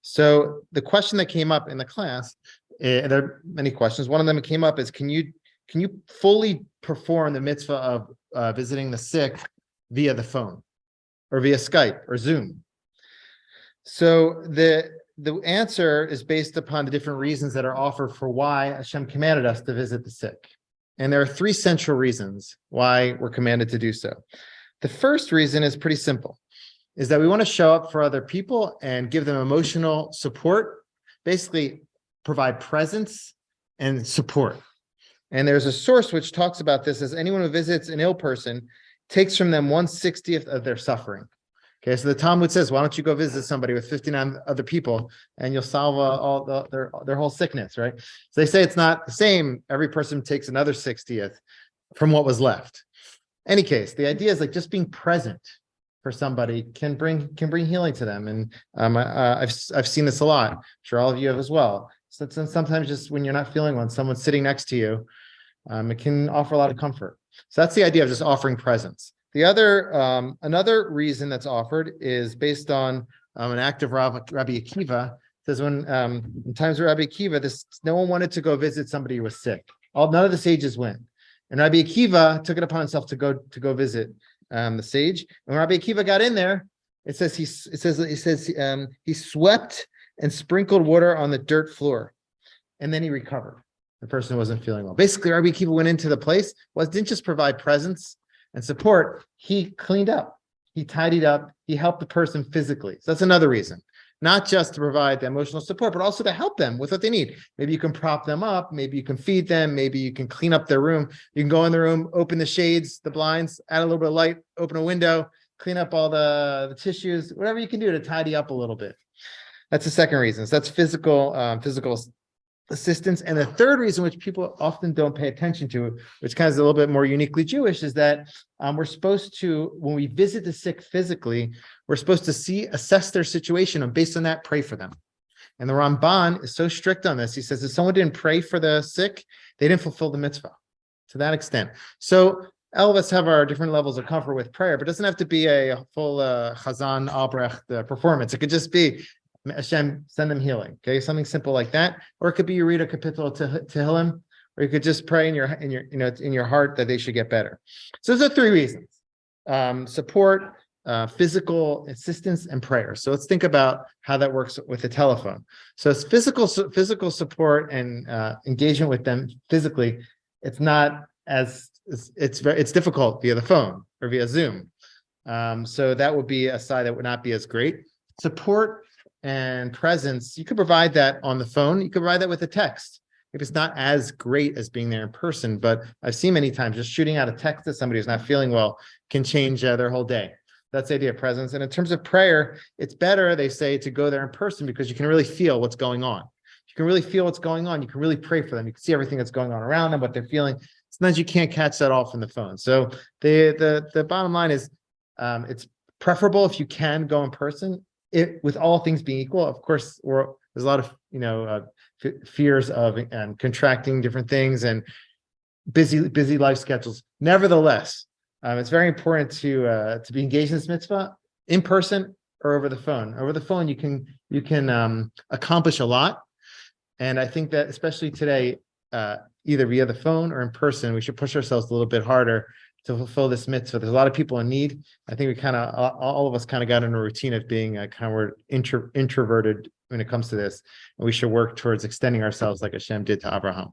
So the question that came up in the class, there are many questions. One of them that came up is, can you fully perform the mitzvah of visiting the sick via the phone or via Skype or Zoom? So the answer is based upon the different reasons that are offered for why Hashem commanded us to visit the sick. And there are three central reasons why we're commanded to do so. The first reason is pretty simple, is that we want to show up for other people and give them emotional support, basically provide presence and support. And there's a source which talks about this as anyone who visits an ill person takes from them 1/60th of their suffering. Okay, so the Talmud says, why don't you go visit somebody with 59 other people and you'll solve all their whole sickness, right? So they say it's not the same. Every person takes another 60th from what was left. Any case, the idea is like just being present for somebody can bring healing to them. And I've seen this a lot. I'm sure all of you have as well. So sometimes just when you're not feeling well, someone's sitting next to you, it can offer a lot of comfort. So that's the idea of just offering presence. The other, another reason that's offered is based on an act of Rabbi Akiva. It says when in times of Rabbi Akiva, no one wanted to go visit somebody who was sick. None of the sages went, and Rabbi Akiva took it upon himself to go visit the sage. And when Rabbi Akiva got in there, it says he swept and sprinkled water on the dirt floor, and then he recovered. The person wasn't feeling well. Basically, Rabbi Akiva went into the place, didn't just provide presence and support, he cleaned up, he tidied up, he helped the person physically. So that's another reason, not just to provide the emotional support, but also to help them with what they need. Maybe you can prop them up, maybe you can feed them, maybe you can clean up their room. You can go in the room, open the shades, the blinds, add a little bit of light, open a window, clean up all the tissues, whatever you can do to tidy up a little bit. That's the second reason. So that's physical assistance. And the third reason, which people often don't pay attention to, which kind of is a little bit more uniquely Jewish, is that we're supposed to, when we visit the sick physically, we're supposed to assess their situation, and based on that, pray for them. And the Ramban is so strict on this. He says, if someone didn't pray for the sick, they didn't fulfill the mitzvah to that extent. So all of us have our different levels of comfort with prayer, but it doesn't have to be a full Chazan Albrecht performance. It could just be, Hashem, send them healing. Okay, something simple like that, or it could be you read a kapitel to Tehillim, or you could just pray in your heart that they should get better. So those are three reasons: support, physical assistance, and prayer. So let's think about how that works with the telephone. So it's physical support and engagement with them physically. It's not as it's difficult via the phone or via Zoom. So that would be a side that would not be as great. Support and presence, you could provide that on the phone. You could provide that with a text. Maybe it's not as great as being there in person, but I've seen many times just shooting out a text to somebody who's not feeling well can change their whole day. That's the idea of presence. And in terms of prayer, it's better, they say, to go there in person because you can really feel what's going on. You can really feel what's going on. You can really pray for them. You can see everything that's going on around them, what they're feeling. Sometimes you can't catch that all from the phone. So the bottom line is it's preferable if you can go in person. With all things being equal, of course, there's a lot of fears of contracting different things and busy life schedules. Nevertheless, it's very important to be engaged in this mitzvah in person or over the phone. Over the phone, you can accomplish a lot, and I think that especially today, either via the phone or in person, we should push ourselves a little bit harder to fulfill this mitzvah. There's a lot of people in need. I think all of us kind of got in a routine of being we're introverted when it comes to this, and we should work towards extending ourselves like Hashem did to Abraham.